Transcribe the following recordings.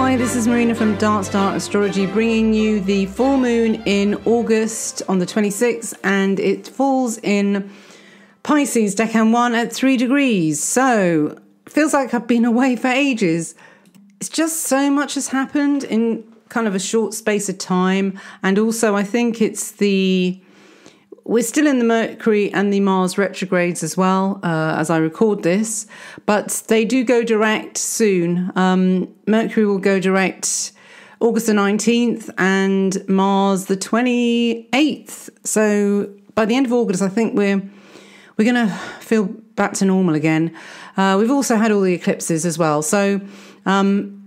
Hi, this is Marina from Darkstar Astrology, bringing you the full moon in August on the 26th, and it falls in Pisces, Decan 1 at 3 degrees. So, feels like I've been away for ages. It's just so much has happened in kind of a short space of time, and also I think we're still in the Mercury and the Mars retrogrades as well, as I record this, but they do go direct soon. Mercury will go direct August the 19th and Mars the 28th. So by the end of August, I think we're going to feel back to normal again. We've also had all the eclipses as well. So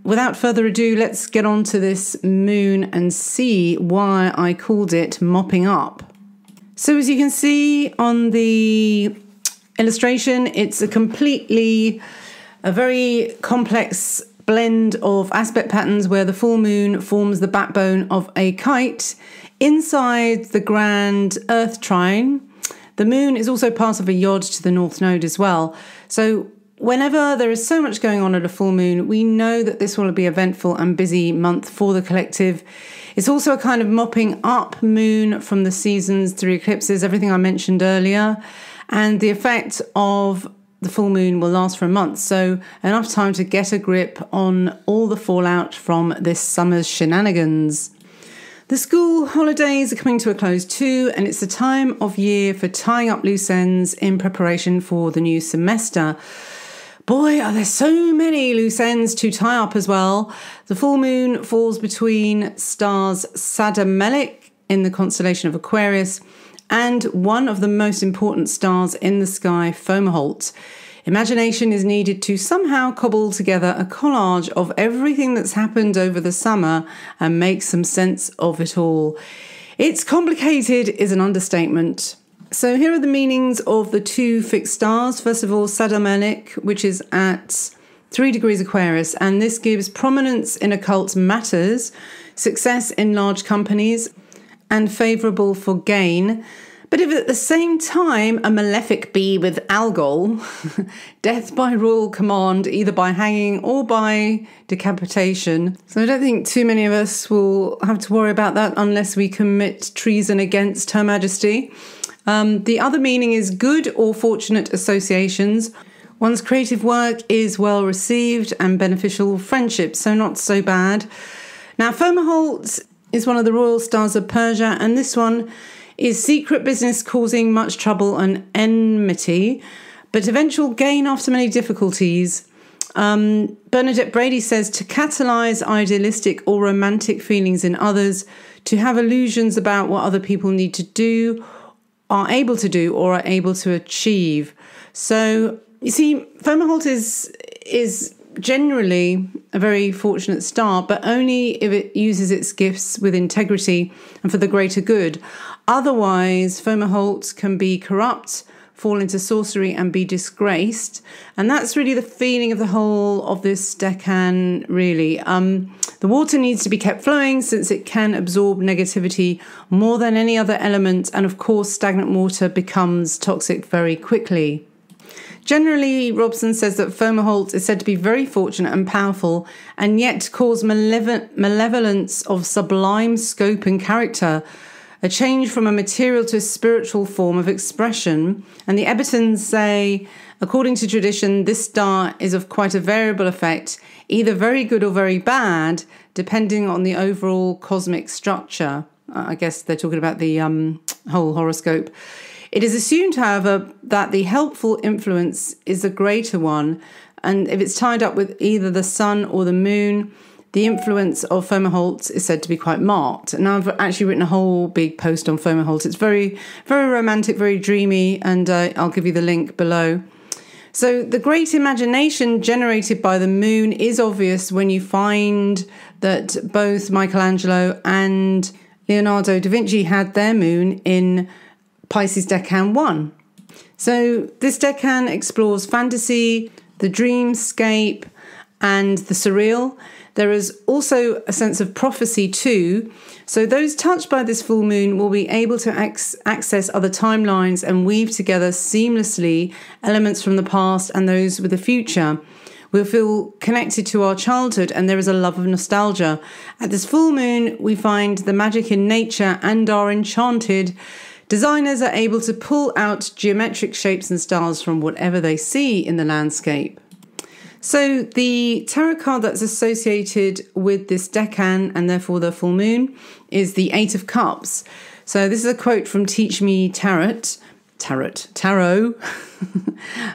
without further ado, let's get on to this moon and see why I called it Mopping Up. So as you can see on the illustration, it's a very complex blend of aspect patterns where the full moon forms the backbone of a kite inside the grand Earth trine. The moon is also part of a yod to the North Node as well. So whenever there is so much going on at a full moon, we know that this will be an eventful and busy month for the collective. It's also a kind of mopping up moon from the seasons through eclipses, everything I mentioned earlier. And the effect of the full moon will last for a month. So enough time to get a grip on all the fallout from this summer's shenanigans. The school holidays are coming to a close too, and it's the time of year for tying up loose ends in preparation for the new semester. Boy, are there so many loose ends to tie up as well. The full moon falls between stars Sadr-Melech in the constellation of Aquarius and one of the most important stars in the sky, Fomalhaut. Imagination is needed to somehow cobble together a collage of everything that's happened over the summer and make some sense of it all. It's complicated is an understatement. So here are the meanings of the two fixed stars. First of all, Sadr-Melech, which is at 3 degrees Aquarius, and this gives prominence in occult matters, success in large companies, and favourable for gain. But if at the same time a malefic be with Algol, death by royal command, either by hanging or by decapitation. So I don't think too many of us will have to worry about that unless we commit treason against Her Majesty. The other meaning is good or fortunate associations. One's creative work is well received and beneficial friendships, so not so bad. Now, Fomalhaut is one of the royal stars of Persia, and this one is secret business causing much trouble and enmity, but eventual gain after many difficulties. Bernadette Brady says to catalyse idealistic or romantic feelings in others, to have illusions about what other people need to do, are able to do, or are able to achieve. So you see, Fomalhaut is generally a very fortunate star, but only if it uses its gifts with integrity and for the greater good. Otherwise, Fomalhaut can be corrupt, fall into sorcery and be disgraced. And that's really the feeling of the whole of this decan, really. The water needs to be kept flowing since it can absorb negativity more than any other element. And of course, stagnant water becomes toxic very quickly. Generally, Robson says that Fomalhaut is said to be very fortunate and powerful, and yet cause malevolence of sublime scope and character, a change from a material to a spiritual form of expression. And the Ebertons say, according to tradition, this star is of quite a variable effect, either very good or very bad, depending on the overall cosmic structure. I guess they're talking about the whole horoscope. It is assumed, however, that the helpful influence is the greater one, and if it's tied up with either the sun or the moon, the influence of Fomalhaut is said to be quite marked. And I've actually written a whole big post on Fomalhaut. It's very, very romantic, very dreamy, and I'll give you the link below. So the great imagination generated by the moon is obvious when you find that both Michelangelo and Leonardo da Vinci had their moon in Pisces Decan 1. So this decan explores fantasy, the dreamscape, and the surreal. There is also a sense of prophecy too. So those touched by this full moon will be able to access other timelines and weave together seamlessly elements from the past and those with the future. We'll feel connected to our childhood, and there is a love of nostalgia. At this full moon, we find the magic in nature and are enchanted. Designers are able to pull out geometric shapes and styles from whatever they see in the landscape. So the tarot card that's associated with this decan, and therefore the full moon, is the Eight of Cups. So this is a quote from Teach Me Tarot.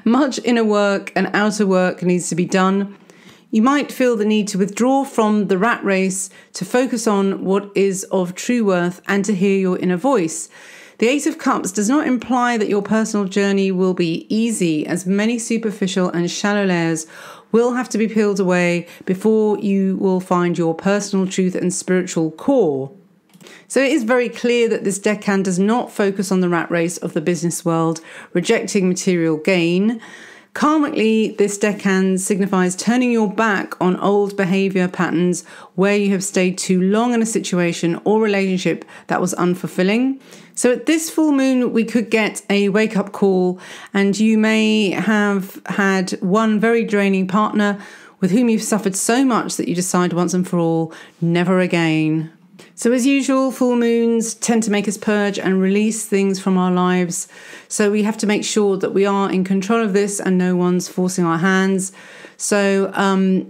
Much inner work and outer work needs to be done. You might feel the need to withdraw from the rat race to focus on what is of true worth and to hear your inner voice. The Eight of Cups does not imply that your personal journey will be easy, as many superficial and shallow layers will have to be peeled away before you will find your personal truth and spiritual core. So it is very clear that this decan does not focus on the rat race of the business world, rejecting material gain. Karmically, this decan signifies turning your back on old behaviour patterns where you have stayed too long in a situation or relationship that was unfulfilling. So at this full moon, we could get a wake-up call, and you may have had one very draining partner with whom you've suffered so much that you decide once and for all, never again. So as usual, full moons tend to make us purge and release things from our lives. So we have to make sure that we are in control of this and no one's forcing our hands. So, as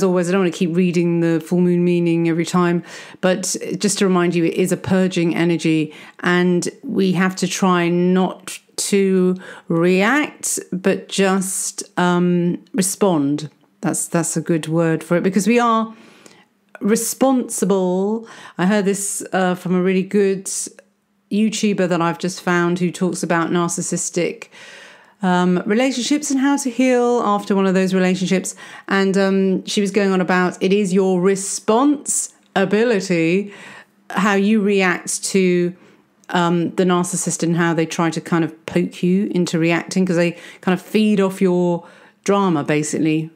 always, I don't want to keep reading the full moon meaning every time, but just to remind you, it is a purging energy, and we have to try not to react, but just respond. That's a good word for it, because we are responsible. I heard this from a really good YouTuber that I've just found who talks about narcissistic relationships and how to heal after one of those relationships. And she was going on about it is your responsibility how you react to the narcissist and how they try to kind of poke you into reacting, because they kind of feed off your drama, basically.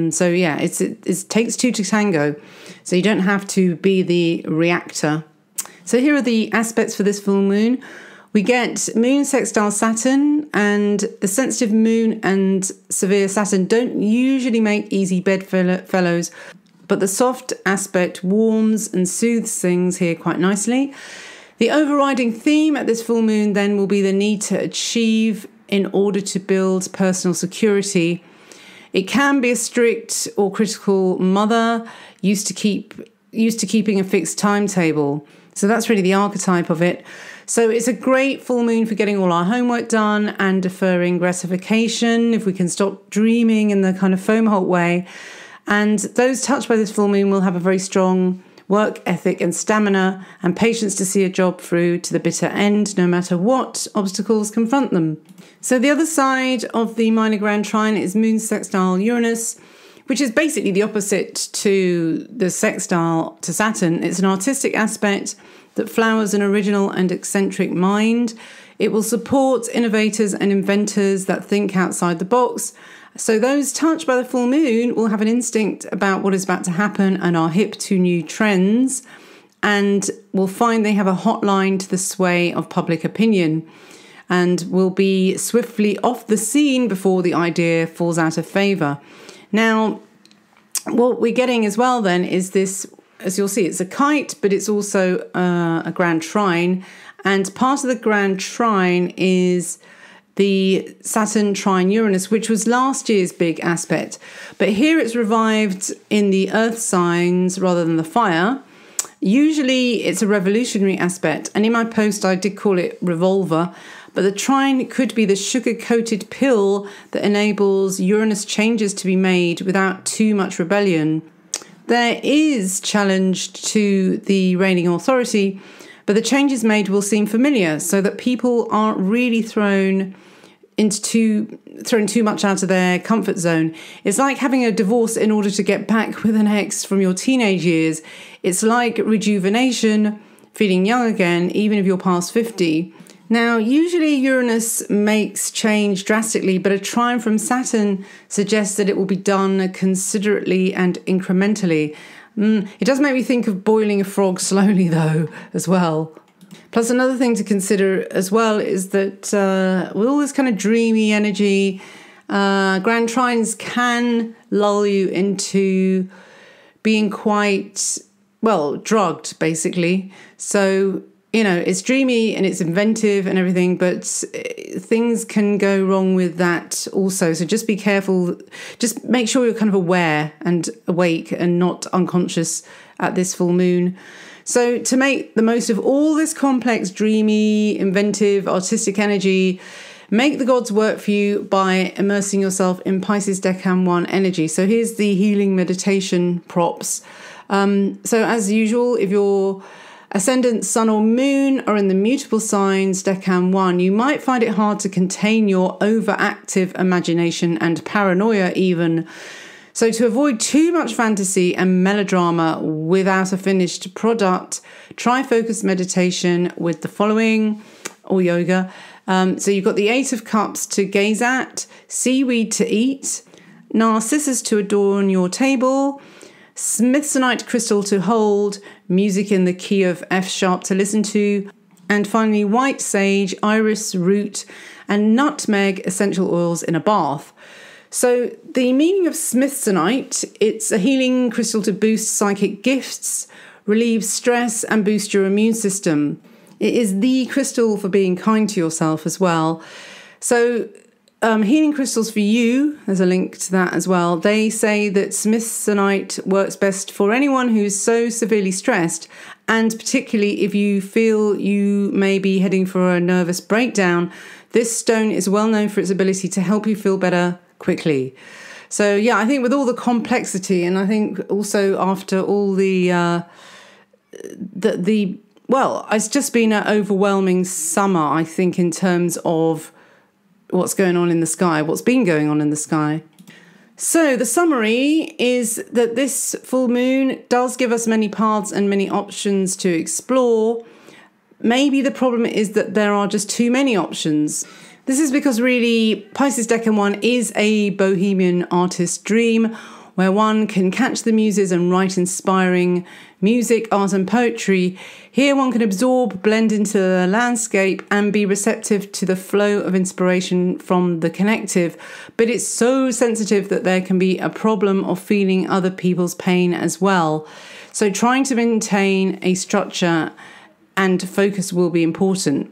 So yeah, it takes two to tango. So you don't have to be the reactor. So here are the aspects for this full moon. We get moon sextile Saturn, and the sensitive moon and severe Saturn don't usually make easy bedfellows, but the soft aspect warms and soothes things here quite nicely. The overriding theme at this full moon then will be the need to achieve in order to build personal security. It can be a strict or critical mother used to keeping a fixed timetable. So that's really the archetype of it. So it's a great full moon for getting all our homework done and deferring gratification, if we can stop dreaming in the kind of foam-halt way. And those touched by this full moon will have a very strong work ethic and stamina and patience to see a job through to the bitter end, no matter what obstacles confront them. So the other side of the minor grand trine is moon sextile Uranus, which is basically the opposite to the sextile to Saturn. It's an artistic aspect that flowers an original and eccentric mind. It will support innovators and inventors that think outside the box. So those touched by the full moon will have an instinct about what is about to happen and are hip to new trends, and will find they have a hotline to the sway of public opinion, and will be swiftly off the scene before the idea falls out of favour. Now, what we're getting as well then is this, as you'll see, it's a kite, but it's also a grand trine. And part of the grand trine is the Saturn trine Uranus, which was last year's big aspect. But here it's revived in the earth signs rather than the fire. Usually it's a revolutionary aspect. And in my post, I did call it revolver. But the trine could be the sugar-coated pill that enables Uranus changes to be made without too much rebellion. There is challenge to the reigning authority, but the changes made will seem familiar, so that people aren't really thrown too much out of their comfort zone. It's like having a divorce in order to get back with an ex from your teenage years. It's like rejuvenation, feeling young again, even if you're past 50. Now, usually Uranus makes change drastically, but a trine from Saturn suggests that it will be done considerately and incrementally. It does make me think of boiling a frog slowly, though, as well. Plus, another thing to consider as well is that with all this kind of dreamy energy Grand trines can lull you into being quite, well, drugged, basically. So, you know, it's dreamy and it's inventive and everything, but things can go wrong with that also. So just be careful. Just make sure you're kind of aware and awake and not unconscious at this full moon. So to make the most of all this complex, dreamy, inventive, artistic energy, make the gods work for you by immersing yourself in Pisces Decan 1 energy. So here's the healing meditation props. So as usual, if your ascendant, sun or moon are in the mutable signs, Decan 1, you might find it hard to contain your overactive imagination and paranoia even. So to avoid too much fantasy and melodrama without a finished product, try focused meditation with the following, or yoga. So you've got the 8 of Cups to gaze at, seaweed to eat, narcissus to adorn your table, smithsonite crystal to hold, music in the key of F sharp to listen to, and finally white sage, iris root, and nutmeg essential oils in a bath. So the meaning of smithsonite, it's a healing crystal to boost psychic gifts, relieve stress, and boost your immune system. It is the crystal for being kind to yourself as well. So healing crystals for you, there's a link to that as well. They say that smithsonite works best for anyone who's so severely stressed, and particularly if you feel you may be heading for a nervous breakdown. This stone is well known for its ability to help you feel better quickly. So yeah, I think with all the complexity, and I think also after all well, it's just been an overwhelming summer, I think, in terms of what's going on in the sky, what's been going on in the sky. So the summary is that this full moon does give us many paths and many options to explore. Maybe the problem is that there are just too many options. This is because really Pisces Decan 1 is a bohemian artist dream where one can catch the muses and write inspiring music, art and poetry. Here one can absorb, blend into the landscape and be receptive to the flow of inspiration from the connective. But it's so sensitive that there can be a problem of feeling other people's pain as well. So trying to maintain a structure and focus will be important.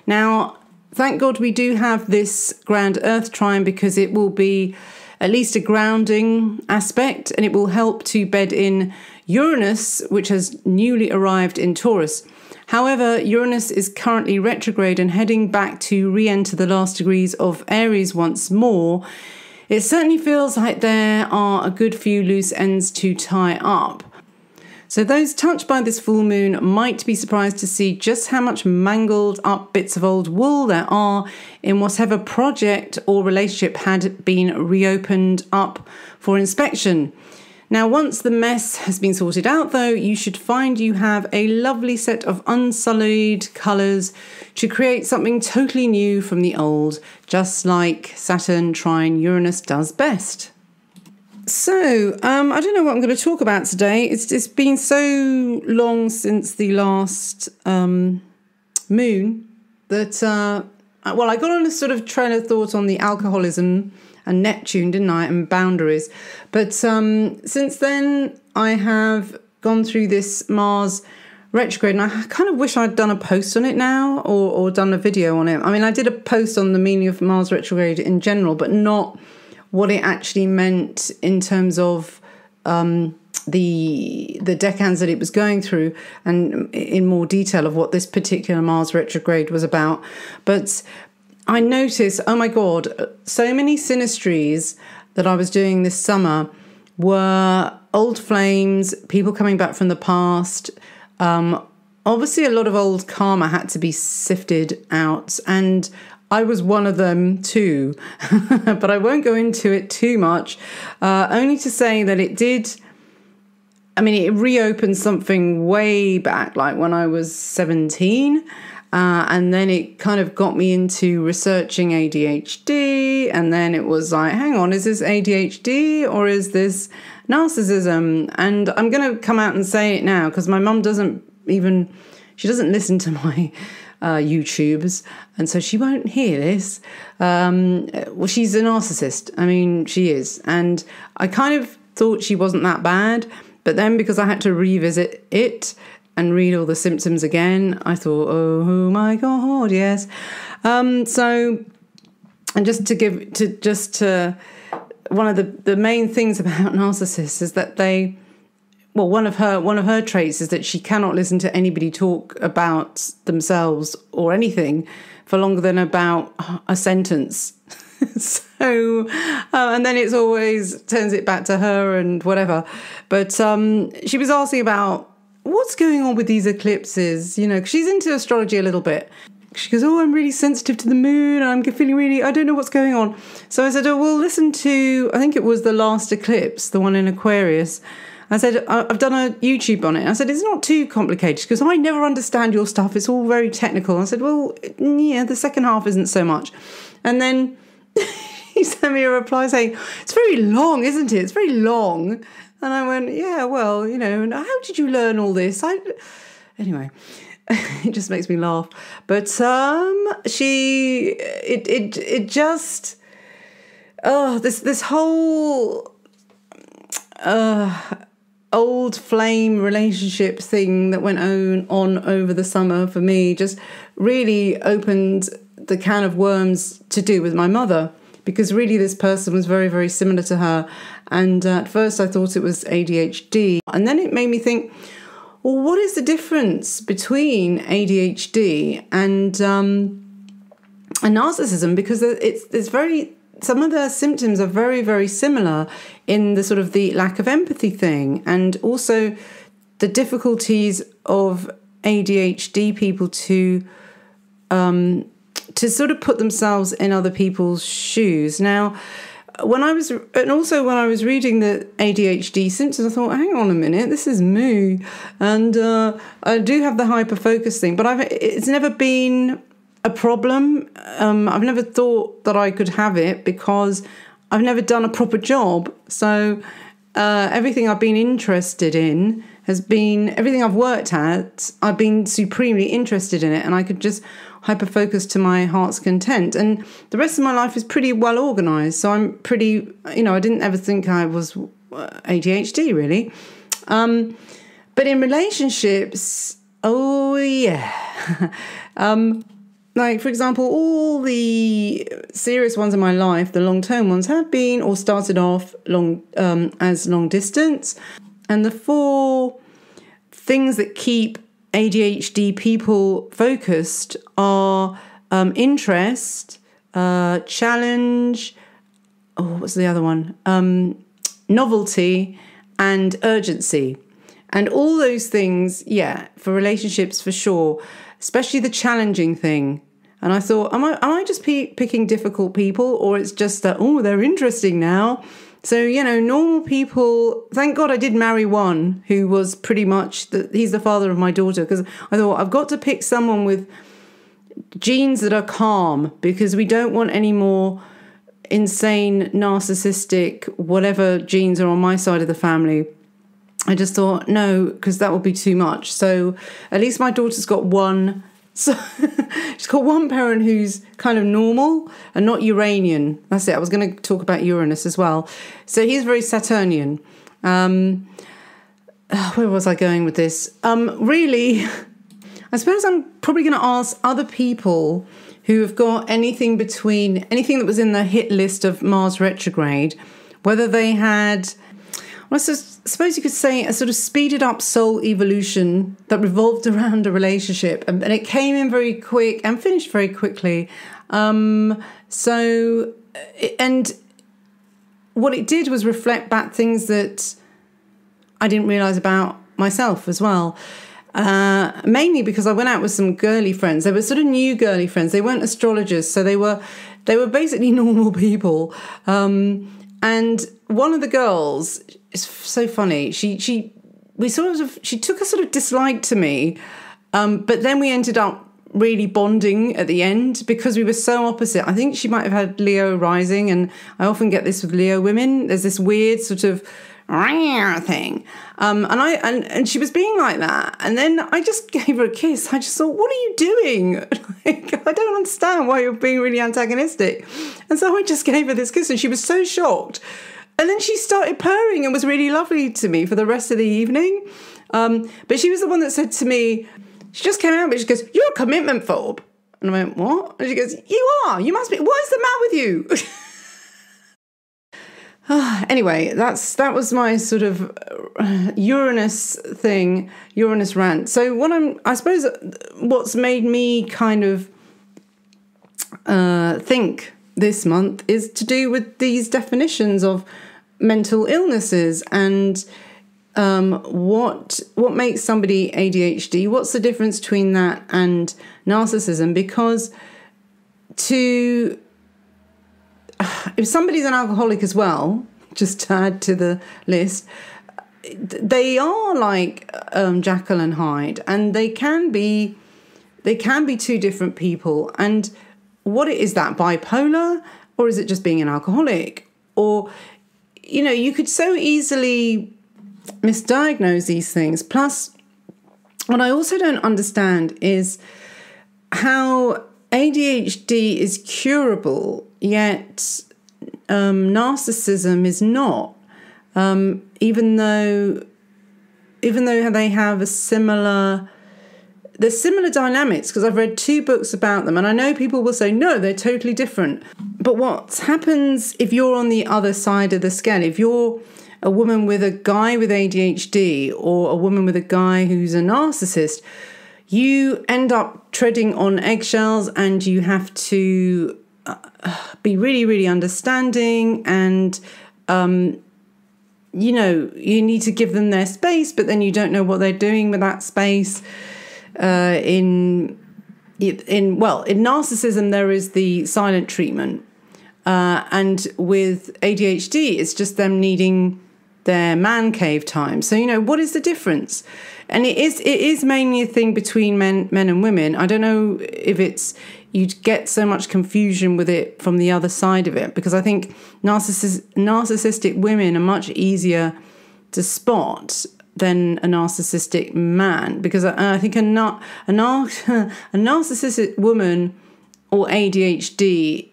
Now, thank God we do have this grand Earth trine because it will be at least a grounding aspect and it will help to bed in Uranus, which has newly arrived in Taurus. However, Uranus is currently retrograde and heading back to re-enter the last degrees of Aries once more. It certainly feels like there are a good few loose ends to tie up. So those touched by this full moon might be surprised to see just how much mangled up bits of old wool there are in whatever project or relationship had been reopened up for inspection. Now, once the mess has been sorted out, though, you should find you have a lovely set of unsullied colours to create something totally new from the old, just like Saturn trine Uranus does best. So, I don't know what I'm going to talk about today. It's been so long since the last moon that, I got on a sort of train of thought on the alcoholism and Neptune, didn't I, and boundaries. But since then, I have gone through this Mars retrograde, and I kind of wish I'd done a post on it now or done a video on it. I mean, I did a post on the meaning of Mars retrograde in general, but not what it actually meant in terms of the decans that it was going through and in more detail of what this particular Mars retrograde was about. But I noticed, oh my God, so many synastries that I was doing this summer were old flames, people coming back from the past. Obviously, a lot of old karma had to be sifted out, and I was one of them too, but I won't go into it too much, only to say that it did, it reopened something way back, like when I was 17, and then it kind of got me into researching ADHD, and then it was like, hang on, is this ADHD or is this narcissism? And I'm going to come out and say it now, because my mum doesn't listen to my YouTubes, and so she won't hear this. Well, she's a narcissist. I mean, she is. And I kind of thought she wasn't that bad, but then because I had to revisit it and read all the symptoms again, I thought, oh my God, yes. So, and one of the main things about narcissists is that one of her traits is that she cannot listen to anybody talk about themselves or anything for longer than about a sentence. So, and then it's always turns it back to her and whatever. But she was asking about what's going on with these eclipses, 'cause she's into astrology a little bit. She goes, oh, I'm really sensitive to the moon. I'm feeling really, I don't know what's going on. So I said, oh, well, listen to, I think it was the last eclipse, the one in Aquarius. I said, I've done a YouTube on it. I said, it's not too complicated because I never understand your stuff. It's all very technical. I said, well, yeah, the second half isn't so much. And then he sent me a reply saying, it's very long, isn't it? It's very long. And I went, yeah, well, how did you learn all this? Anyway. It just makes me laugh. But this whole old flame relationship thing that went on over the summer for me just really opened the can of worms to do with my mother, because really this person was very, very similar to her. And at first I thought it was ADHD. And then it made me think, well, what is the difference between ADHD and narcissism? Because some of the symptoms are very, very similar in the sort of the lack of empathy thing, and also the difficulties of ADHD people to sort of put themselves in other people's shoes. Now, when I was reading the ADHD symptoms, I thought, hang on a minute, this is me. And I do have the hyper-focus thing, but it's never been a problem. I've never thought that I could have it because I've never done a proper job. So everything I've been interested in everything I've worked at, I've been supremely interested in it, and I could just hyper-focus to my heart's content. And the rest of my life is pretty well organised. So I'm pretty, I didn't ever think I was ADHD, really. But in relationships, oh, yeah. Like, for example, all the serious ones in my life, the long-term ones, have been or started off as long distance. And the 4 things that keep ADHD people focused are interest, challenge, what's the other one? Novelty and urgency. And all those things, yeah, for relationships for sure, especially the challenging thing. And I thought, am I just picking difficult people, or it's just that, they're interesting now? So, normal people, thank God I did marry one who was pretty much, he's the father of my daughter, because I thought I've got to pick someone with genes that are calm, because we don't want any more insane, narcissistic, whatever genes are on my side of the family. I just thought, no, because that would be too much. So at least my daughter's got one. So she's got one parent who's kind of normal and not Uranian. That's it. I was going to talk about Uranus as well. So he's very Saturnian. Where was I going with this? Really, I suppose I'm probably going to ask other people who have got anything that was in the hit list of Mars retrograde, whether they had, I suppose you could say, a sort of speeded up soul evolution that revolved around a relationship, and it came in very quick and finished very quickly. And what it did was reflect back things that I didn't realise about myself as well. Mainly because I went out with some girly friends. They were sort of new girly friends. They weren't astrologers, so they were basically normal people. And one of the girls, it's so funny. She took a sort of dislike to me, but then we ended up really bonding at the end because we were so opposite. I think she might have had Leo rising, and I often get this with Leo women. There's this weird sort of thing. And she was being like that. And then I just gave her a kiss. I just thought, what are you doing? Like, I don't understand why you're being really antagonistic. And so I just gave her this kiss and she was so shocked. And then she started purring and was really lovely to me for the rest of the evening. But she was the one that said to me, she just came out, but she goes, "You're a commitment phobe." And I went, "What?" And she goes, "You are. You must be. What is the matter with you?" Anyway, that was my sort of Uranus thing, Uranus rant. So I suppose what's made me kind of think this month is to do with these definitions of mental illnesses and what makes somebody ADHD. What's the difference between that and narcissism? Because if somebody's an alcoholic as well, just to add to the list, they are like Jekyll and Hyde, and they can be two different people. And what is that, bipolar, or is it just being an alcoholic? Or, you could so easily misdiagnose these things. Plus, what I also don't understand is how ADHD is curable, yet narcissism is not, even though they have there's similar dynamics, because I've read 2 books about them, and I know people will say, no, they're totally different. But what happens if you're on the other side of the scale? If you're a woman with a guy with ADHD or a woman with a guy who's a narcissist, you end up treading on eggshells, and you have to be really, really understanding, and you need to give them their space, but then you don't know what they're doing with that space. In narcissism there is the silent treatment, and with ADHD it's just them needing their man cave time. So what is the difference? And it is mainly a thing between men and women. I don't know if you'd get so much confusion with it from the other side of it, because I think narcissistic women are much easier to spot than a narcissistic man, because I think a narcissistic woman or ADHD,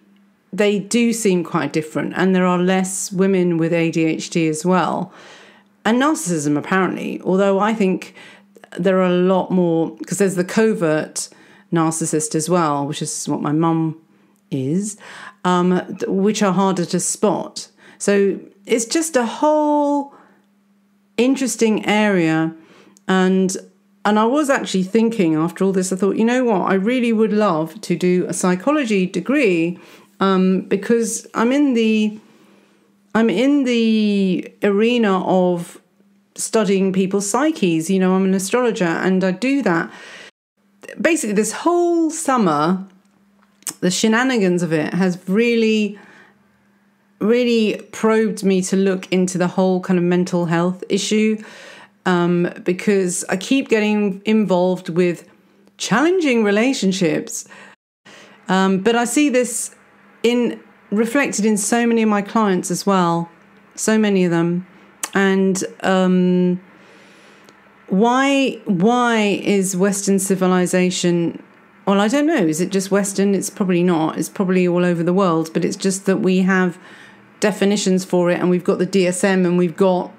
they do seem quite different, and there are less women with ADHD as well. And narcissism, apparently, although I think there are a lot more, because there's the covert narcissist as well, which is what my mum is, which are harder to spot. So it's just a whole interesting area. And I was actually thinking after all this, I thought, I really would love to do a psychology degree, because I'm in the arena of studying people's psyches. I'm an astrologer, and I do that. Basically, this whole summer, the shenanigans of it has really, really probed me to look into the whole kind of mental health issue, because I keep getting involved with challenging relationships. But I see this reflected in so many of my clients as well, so many of them. And why is Western civilization, well, I don't know, is it just Western? It's probably not. It's probably all over the world, but it's just that we have definitions for it, and we've got the DSM, and we've got,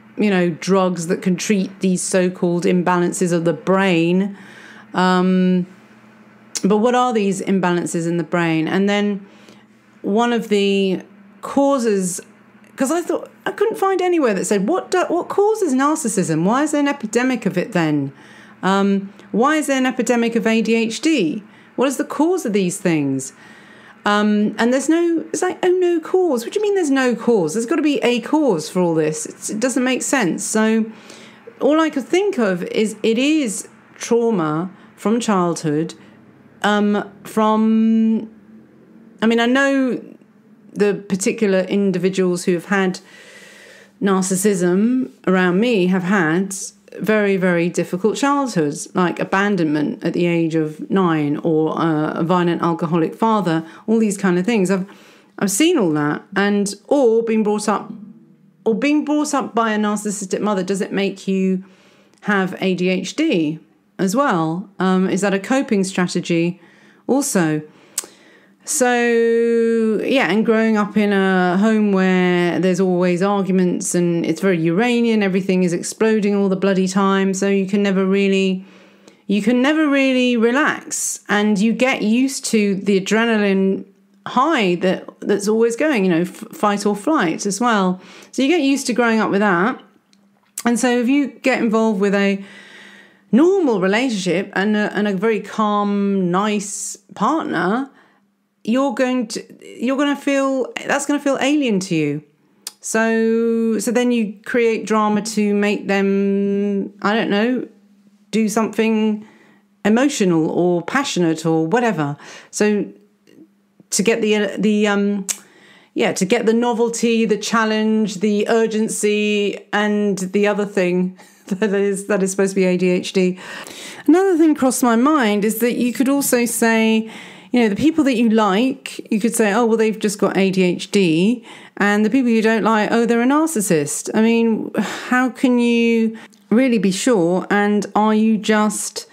drugs that can treat these so-called imbalances of the brain. But what are these imbalances in the brain? And then one of the causes, because I thought I couldn't find anywhere that said what causes narcissism. Why is there an epidemic of it then? Why is there an epidemic of ADHD? What is the cause of these things? And it's like, no cause. What do you mean there's no cause? There's got to be a cause for all this. It doesn't make sense. So all I could think of is it is trauma from childhood. I know the particular individuals who have had narcissism around me have had very, very difficult childhoods, like abandonment at the age of 9, or a violent alcoholic father, all these kind of things. I've seen all that, or been brought up or being brought up by a narcissistic mother, does it make you have ADHD as well? Is that a coping strategy also? So, yeah, and growing up in a home where there's always arguments and it's very Uranian, everything is exploding all the bloody time, so you can never really relax, and you get used to the adrenaline high that's always going, fight or flight as well. So you get used to growing up with that. And so if you get involved with a normal relationship and a very calm, nice partner, you're going to feel that's going to feel alien to you. So then you create drama to make them, I don't know, do something emotional or passionate or whatever. So to get to get the novelty, the challenge, the urgency, and the other thing that is supposed to be ADHD. Another thing crossed my mind is that you could also say, the people that you like, you could say, oh, well, they've just got ADHD. And the people you don't like, oh, they're a narcissist. I mean, how can you really be sure? And are you just,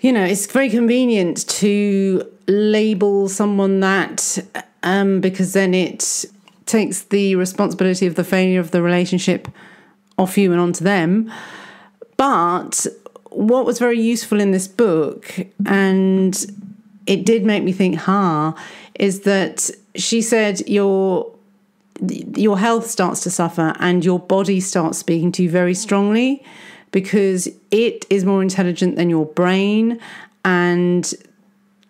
it's very convenient to label someone that because then it takes the responsibility of the failure of the relationship off you and onto them. But what was very useful in this book, and it did make me think, is that she said your health starts to suffer and your body starts speaking to you very strongly because it is more intelligent than your brain. And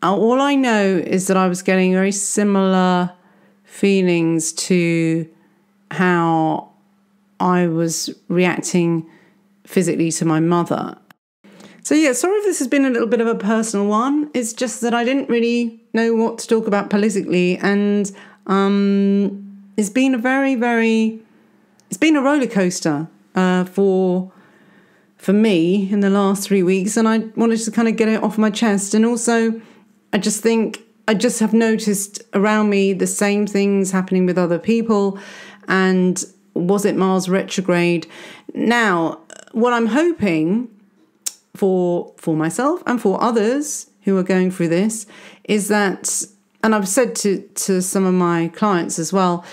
all I know is that I was getting very similar feelings to how I was reacting physically to my mother. So yeah, sorry if this has been a little bit of a personal one. It's just that I didn't really know what to talk about politically, and it's been a roller coaster for me in the last 3 weeks, and I wanted to kind of get it off my chest. And also, I just have noticed around me the same things happening with other people. And was it Mars retrograde? Now, what I'm hoping for myself and for others who are going through this is that, and I've said to some of my clients as well,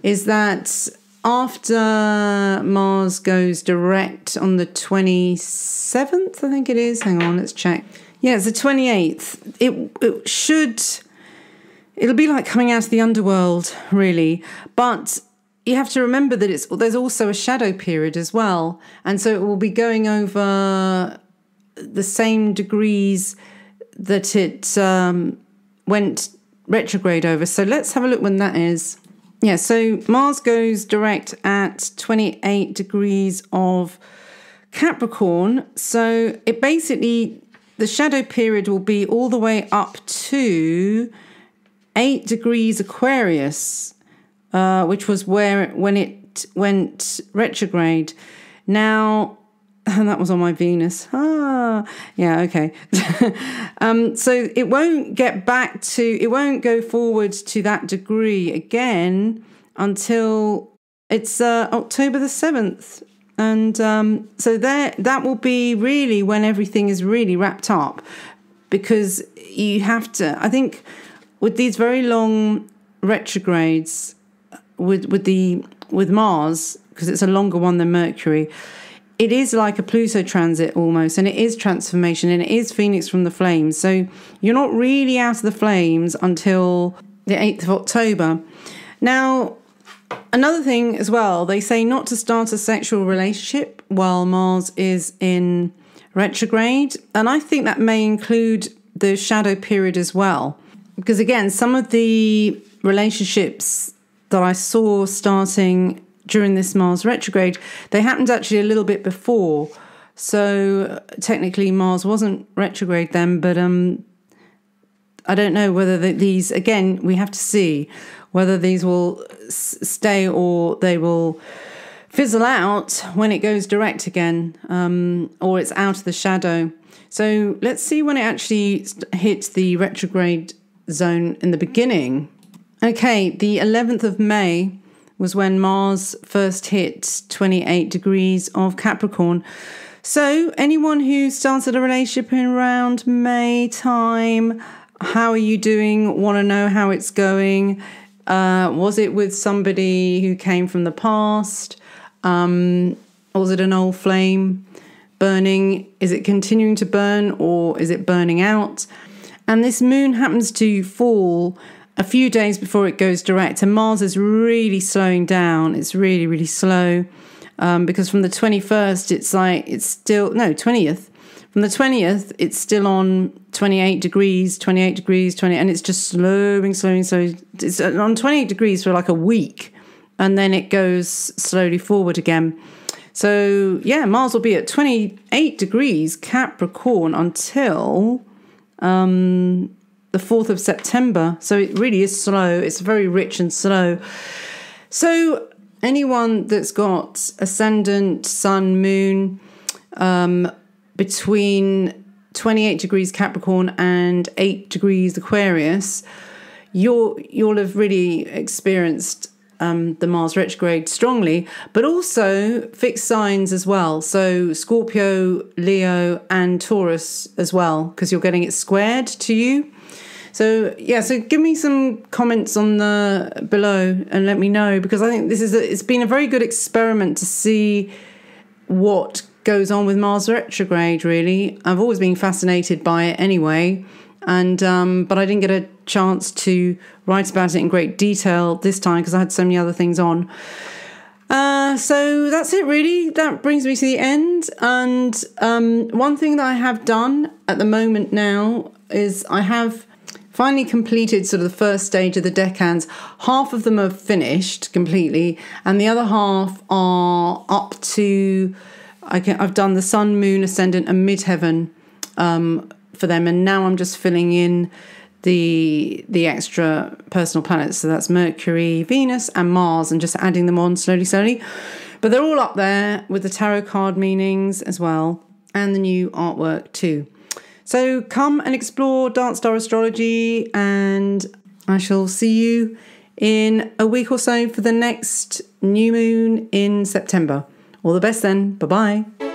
is that after Mars goes direct on the 27th, I think it is. Hang on, let's check. Yeah, it's the 28th. It'll be like coming out of the underworld, really. But you have to remember that there's also a shadow period as well. And so it will be going over the same degrees that it went retrograde over. So let's have a look when that is. Yeah, so Mars goes direct at 28 degrees of Capricorn. So it basically, the shadow period will be all the way up to 8 degrees Aquarius, which was when it went retrograde. Now, and that was on my Venus. Yeah, okay. So it won't go forward to that degree again until it's October the 7th. And so that will be really when everything is really wrapped up, because you have to, I think, with these very long retrogrades with Mars, because it's a longer one than Mercury, it is like a Pluto transit almost, and it is transformation, and it is Phoenix from the flames. So you're not really out of the flames until the 8th of October. Now, another thing as well, they say not to start a sexual relationship while Mars is in retrograde. And I think that may include the shadow period as well. Because again, some of the relationships that I saw starting during this Mars retrograde, they happened actually a little bit before. So technically Mars wasn't retrograde then, but I don't know whether these, again, we have to see whether these will stay or they will fizzle out when it goes direct again, or it's out of the shadow. So let's see when it actually hits the retrograde zone in the beginning. Okay, the 11th of May, was when Mars first hit 28 degrees of Capricorn. So anyone who started a relationship in around May time, how are you doing? Want to know how it's going? Was it with somebody who came from the past? Or was it an old flame burning? Is it continuing to burn, or is it burning out? And this moon happens to fall a few days before it goes direct, and Mars is really slowing down. It's really, really slow, because from the 21st, 20th. From the 20th, it's still on 28 degrees, and it's just slowing. It's on 28 degrees for like a week, and then it goes slowly forward again. So, yeah, Mars will be at 28 degrees Capricorn until the 4th of September. So it really is slow. It's very rich and slow. So anyone that's got ascendant, sun, moon between 28 degrees Capricorn and 8 degrees Aquarius, you'll have really experienced the Mars retrograde strongly, but also fixed signs as well. So Scorpio, Leo, and Taurus as well, because you're getting it squared to you. So yeah, so give me some comments on the below and let me know, because I think it's been a very good experiment to see what goes on with Mars retrograde. Really, I've always been fascinated by it anyway. And but I didn't get a chance to write about it in great detail this time because I had so many other things on. So that's it, really. That brings me to the end. And one thing that I have done at the moment now is I have finally completed sort of the first stage of the decans. Half of them are finished completely, and the other half are up to. I've done the Sun, Moon, Ascendant, and Midheaven for them, and now I'm just filling in the extra personal planets. So that's Mercury, Venus, and Mars, and just adding them on slowly. But they're all up there with the tarot card meanings as well, and the new artwork too. So come and explore Darkstar Astrology, and I shall see you in a week or so for the next new moon in September. All the best then. Bye-bye.